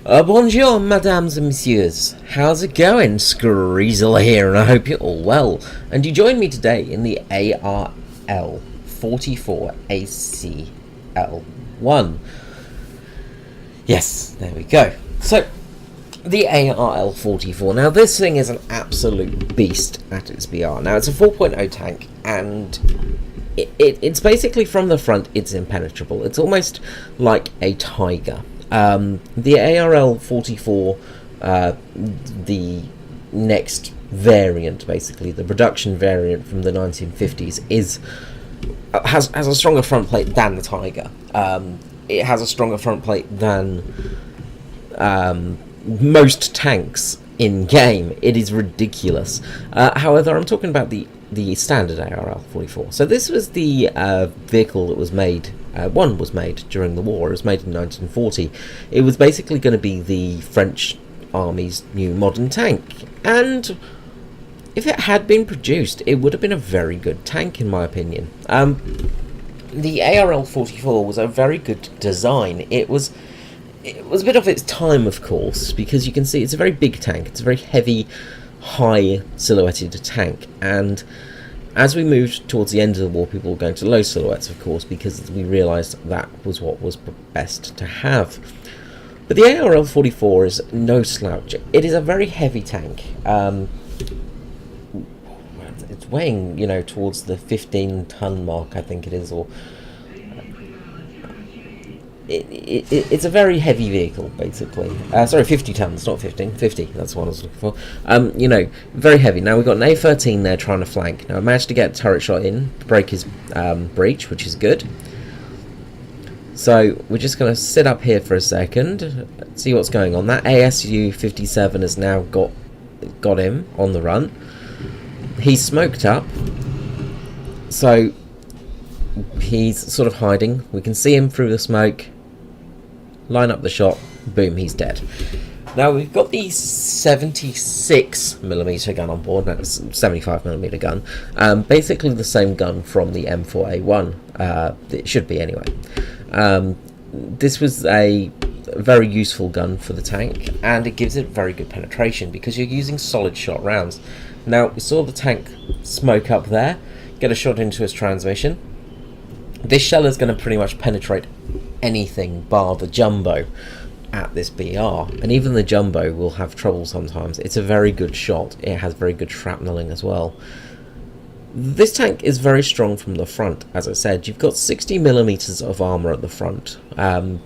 Bonjour, mesdames and messieurs. How's it going? Screezel here, and I hope you're all well. And you join me today in the ARL-44 ACL-1. Yes, there we go. So, the ARL-44. Now, this thing is an absolute beast at its BR. Now, it's a 4.0 tank, and it's basically from the front, it's impenetrable. It's almost like a tiger. The ARL-44, the next variant, basically the production variant from the 1950s, has a stronger front plate than the Tiger. It has a stronger front plate than most tanks in game. It is ridiculous. However, I'm talking about the standard ARL-44. So this was the vehicle that was made. One was made during the war. It was made in 1940. It was basically going to be the French Army's new modern tank, and if it had been produced, it would have been a very good tank, in my opinion. The ARL-44 was a very good design. It was a bit of its time, of course, because you can see it's a very big tank. It's a very heavy, high silhouetted tank, and as we moved towards the end of the war, people were going to low silhouettes, of course, because we realised that was what was best to have. But the ARL-44 is no slouch. It is a very heavy tank. It's weighing, towards the 15-ton mark, I think it is, or it's a very heavy vehicle, basically. Sorry, 50 tons, not 15. 50, that's what I was looking for. Very heavy. Now, we've got an A13 there trying to flank. Now, I managed to get a turret shot in, break his breach, which is good. So, we're just going to sit up here for a second, see what's going on. That ASU-57 has now got him on the run. He's smoked up, so he's sort of hiding. We can see him through the smoke. Line up the shot. Boom, he's dead. Now we've got the 76mm gun on board. That's 75mm gun. Basically the same gun from the M4A1. It should be anyway. This was a very useful gun for the tank, and it gives it very good penetration because you're using solid shot rounds. Now we saw the tank smoke up there, get a shot into his transmission. This shell is going to pretty much penetrate anything bar the jumbo at this BR, and even the jumbo will have trouble sometimes. It's a very good shot. It has very good shrapneling as well. This tank is very strong from the front. As I said, you've got 60mm of armour at the front,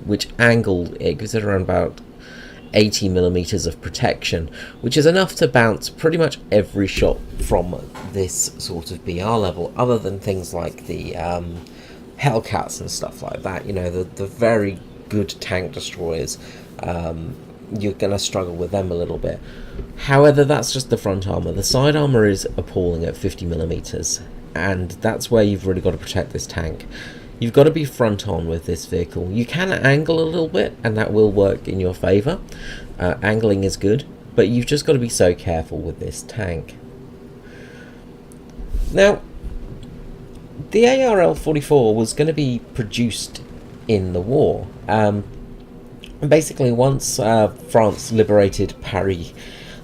which angled, it gives it around about 80mm of protection, which is enough to bounce pretty much every shot from this sort of BR level, other than things like the Hellcats and stuff like that. The very good tank destroyers, you're going to struggle with them a little bit. However, that's just the front armour. The side armour is appalling at 50mm, and that's where you've really got to protect this tank. You've got to be front on with this vehicle. You can angle a little bit, and that will work in your favour. Angling is good, but you've just got to be so careful with this tank. Now, the ARL-44 was going to be produced in the war. Basically, once France liberated Paris,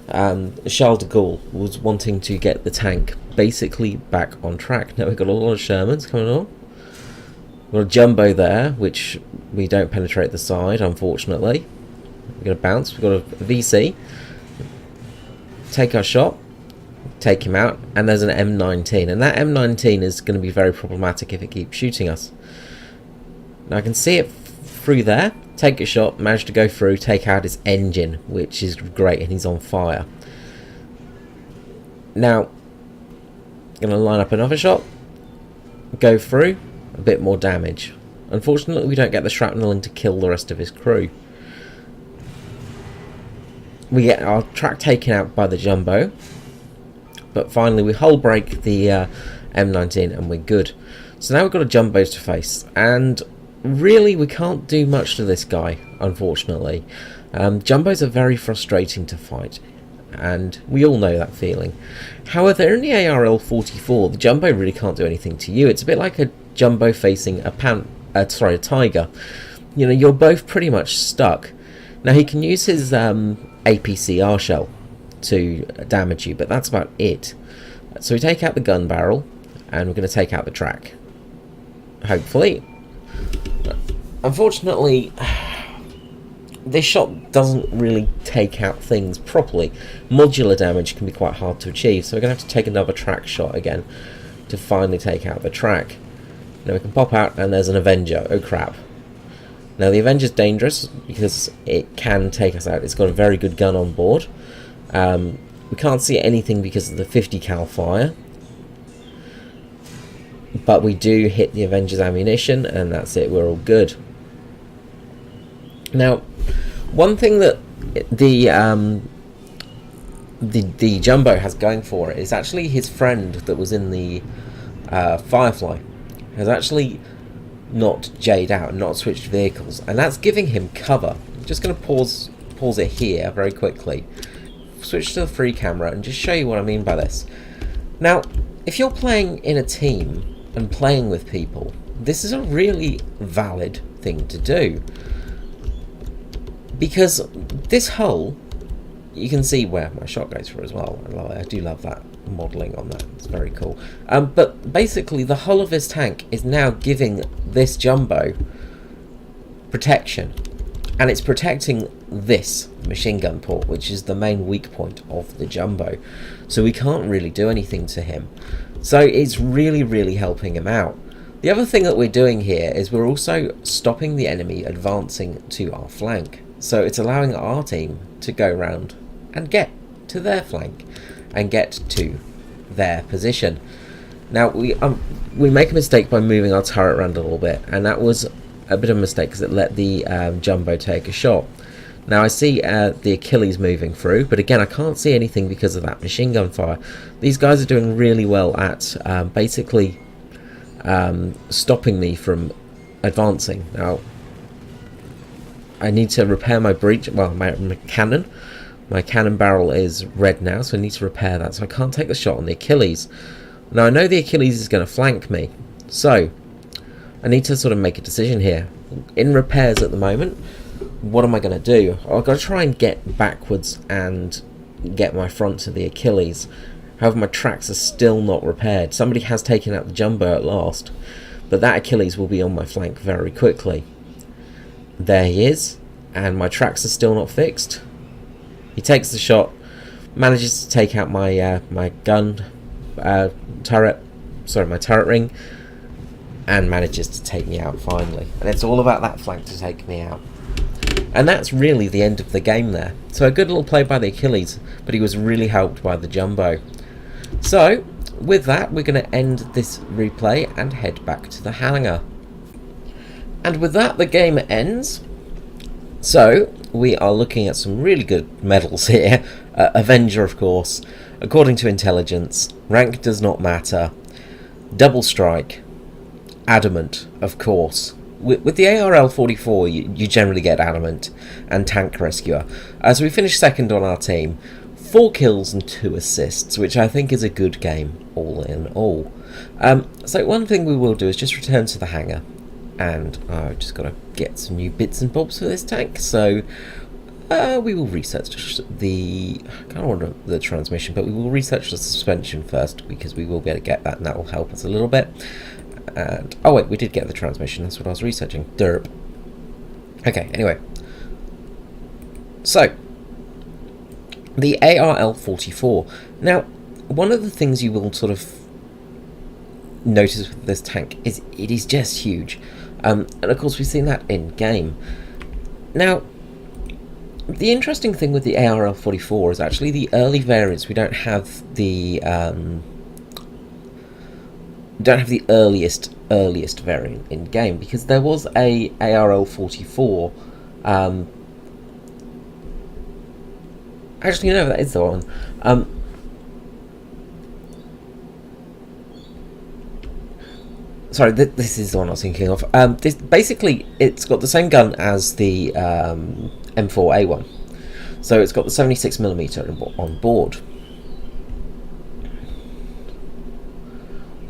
Charles de Gaulle was wanting to get the tank basically back on track. Now we've got a lot of Shermans coming on. We've got a jumbo there, which we don't penetrate the side, unfortunately. We're going to bounce. We've got a VC. Take our shot. Take him out, and there's an M19, and that M19 is going to be very problematic if it keeps shooting us. Now I can see it through there, take a shot, manage to go through, take out his engine, which is great, and he's on fire. Now, going to line up another shot, go through, a bit more damage. Unfortunately, we don't get the shrapnel to kill the rest of his crew. We get our track taken out by the jumbo. But finally we hull break the M19 and we're good. So now we've got a jumbos to face, and really we can't do much to this guy, unfortunately. Jumbos are very frustrating to fight, and we all know that feeling. However, in the ARL-44, the jumbo really can't do anything to you. It's a bit like a Jumbo facing a Tiger, you know, you're both pretty much stuck. Now he can use his APCR shell to damage you, but that's about it. So we take out the gun barrel, and we're going to take out the track. Hopefully. Unfortunately, this shot doesn't really take out things properly. Modular damage can be quite hard to achieve, so we're going to have to take another track shot again to finally take out the track. Now we can pop out, and there's an Avenger. Oh crap. Now the Avenger's dangerous because it can take us out. It's got a very good gun on board. We can't see anything because of the 50 cal fire, but we do hit the Avenger's ammunition, and that's it. We're all good. Now, one thing that the Jumbo has going for it is actually his friend that was in the Firefly has actually not J'd out, not switched vehicles, and that's giving him cover. I'm just going to pause it here very quickly, switch to the free camera, and just show you what I mean by this. Now, if you're playing in a team and playing with people, this is a really valid thing to do, because this hull, you can see where my shot goes through as well. I do love that modelling on that. It's very cool. But basically, the hull of this tank is now giving this Jumbo protection, and it's protecting this machine gun port, which is the main weak point of the Jumbo. So we can't really do anything to him. So it's really, really helping him out. The other thing that we're doing here is we're also stopping the enemy advancing to our flank. So it's allowing our team to go around and get to their flank and get to their position. Now we make a mistake by moving our turret around a little bit, and that was a bit of a mistake because it let the Jumbo take a shot. Now I see the Achilles moving through, but again I can't see anything because of that machine gun fire. These guys are doing really well at basically stopping me from advancing. Now I need to repair my breech, well, my cannon. My cannon barrel is red now, so I need to repair that, so I can't take the shot on the Achilles. Now I know the Achilles is going to flank me, so I need to sort of make a decision here. In repairs at the moment, what am I going to do? I've got to try and get backwards and get my front to the Achilles. However, my tracks are still not repaired. Somebody has taken out the Jumbo at last, but that Achilles will be on my flank very quickly. There he is, and my tracks are still not fixed. He takes the shot, manages to take out my my turret ring, and manages to take me out finally. And it's all about that flank to take me out. And that's really the end of the game there. So a good little play by the Achilles, but he was really helped by the Jumbo. So with that, we're going to end this replay and head back to the hangar. And with that, the game ends. So we are looking at some really good medals here. Avenger, of course, according to intelligence, rank does not matter, double strike, adamant, of course. With the ARL-44, you generally get adamant and tank rescuer. So we finished second on our team, 4 kills and 2 assists, which I think is a good game all in all. So one thing we will do is just return to the hangar. And I've just got to get some new bits and bobs for this tank, so we will research the, I can't remember the transmission, but we will research the suspension first, because we will be able to get that, and that will help us a little bit. And oh wait, we did get the transmission, that's what I was researching. Derp. Okay, anyway. So, the ARL-44. Now, one of the things you will sort of notice with this tank is it is just huge. And of course we've seen that in game. Now, the interesting thing with the ARL-44 is actually the early variants. We don't have the earliest variant in game, because there was a ARL-44. Actually, no, that is the one. Sorry, this is the one I was thinking of. This basically, it's got the same gun as the M4A1, so it's got the 76mm on board.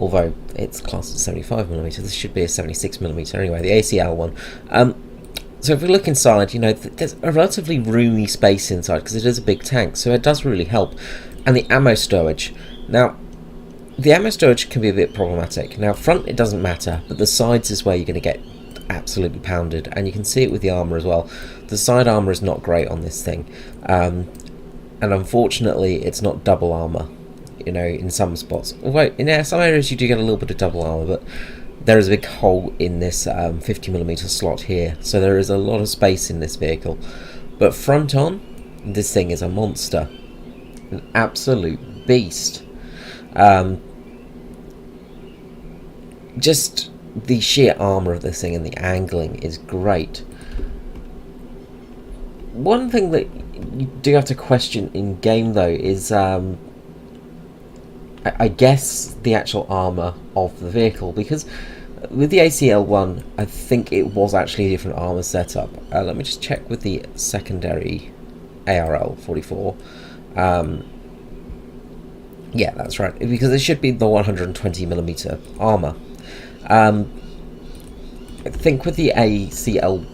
although it's classed as 75mm. This should be a 76mm anyway, the ACL-1. So if we look inside, you know, there's a relatively roomy space inside because it is a big tank, so it does really help. And the ammo stowage. Now, the ammo stowage can be a bit problematic. Now, front it doesn't matter, but the sides is where you're going to get absolutely pounded, and you can see it with the armour as well. The side armour is not great on this thing, and unfortunately it's not double armour, you know, in some spots. Although in some areas you do get a little bit of double armour, but there is a big hole in this 50mm slot here, so there is a lot of space in this vehicle. But front on, this thing is a monster, an absolute beast. Just the sheer armour of this thing and the angling is great. One thing that you do have to question in game though is I guess the actual armour of the vehicle, because with the ACL-1 I think it was actually a different armour setup. Let me just check with the secondary ARL-44. Yeah, that's right, because it should be the 120mm armour. I think with the ACL-1,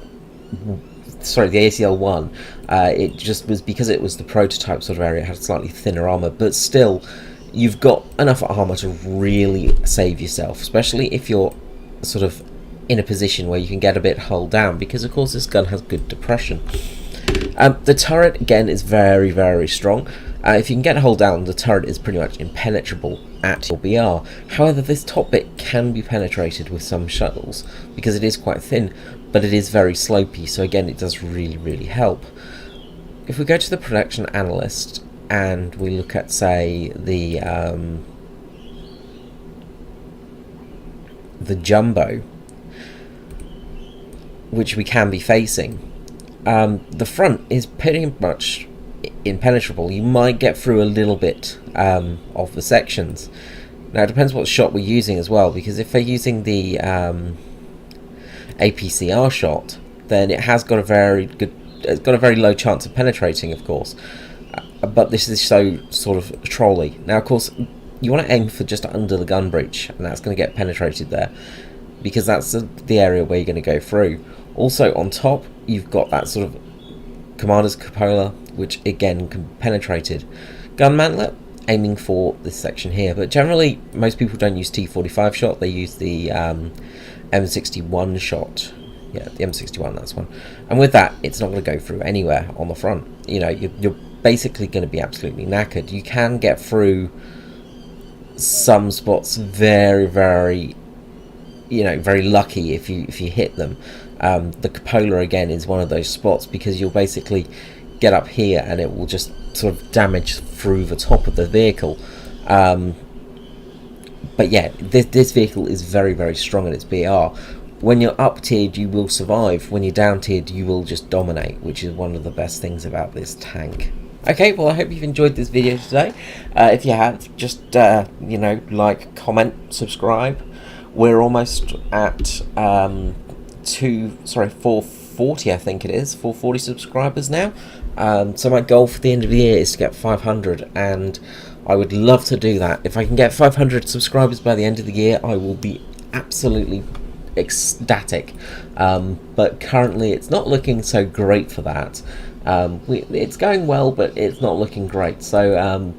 it just was because it was the prototype sort of area, it had slightly thinner armour, but still, you've got enough armour to really save yourself, especially if you're sort of in a position where you can get a bit hulled down, because of course this gun has good depression. The turret, again, is very, very strong. If you can get a hold down, the turret is pretty much impenetrable at your BR. However, this top bit can be penetrated with some shuttles, because it is quite thin, but it is very slopey, so again, it does really, really help. If we go to the production analyst, and we look at, say, the jumbo, which we can be facing, the front is pretty much impenetrable. You might get through a little bit of the sections. Now it depends what shot we're using as well, because if they're using the APCR shot, then it has got a very good, it's got a very low chance of penetrating, of course. But this is so sort of trolley. Now, of course, you want to aim for just under the gun breech, and that's going to get penetrated there, because that's the area where you're going to go through. Also, on top, you've got that sort of commander's cupola, which again can be penetrated. Gun mantlet, aiming for this section here, but generally most people don't use T45 shot, they use the M61 shot. Yeah, the M61, that's one. And with that, it's not going to go through anywhere on the front. You know, you're basically going to be absolutely knackered. You can get through some spots very, very, you know, very lucky if you hit them. The cupola again is one of those spots, because you'll basically get up here and it will just sort of damage through the top of the vehicle. But yeah, this vehicle is very, very strong in its BR. When you're up tiered, you will survive. When you're down tiered, you will just dominate, which is one of the best things about this tank. Okay, well, I hope you've enjoyed this video today. If you have, just you know, like, comment, subscribe. We're almost at 440, I think it is, 440 subscribers now. So my goal for the end of the year is to get 500, and I would love to do that. If I can get 500 subscribers by the end of the year, I will be absolutely ecstatic. But currently it's not looking so great for that. It's going well, but it's not looking great. So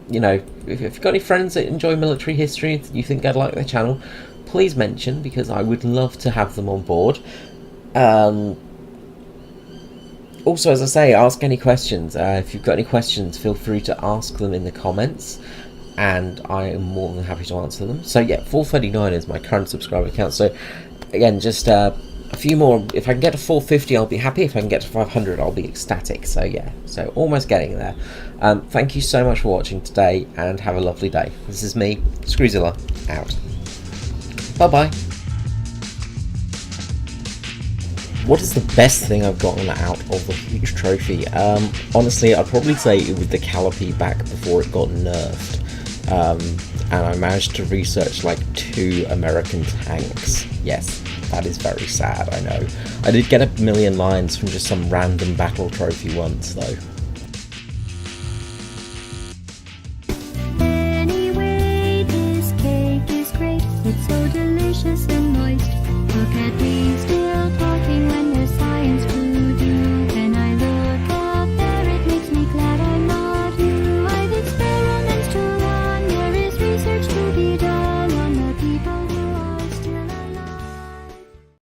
you know, if you've got any friends that enjoy military history and you think I'd like their channel, please mention, because I would love to have them on board. Also, as I say, ask any questions. If you've got any questions, feel free to ask them in the comments, and I am more than happy to answer them. So yeah, 439 is my current subscriber count. So again, just a few more. If I can get to 450, I'll be happy. If I can get to 500, I'll be ecstatic. So yeah, so almost getting there. Thank you so much for watching today, and have a lovely day. This is me, Screwzilla, out. Bye-bye. What is the best thing I've gotten out of the huge trophy? Honestly, I'd probably say it was the Calliope back before it got nerfed. And I managed to research like 2 American tanks. Yes, that is very sad, I know. I did get 1,000,000 lines from just some random battle trophy once, though.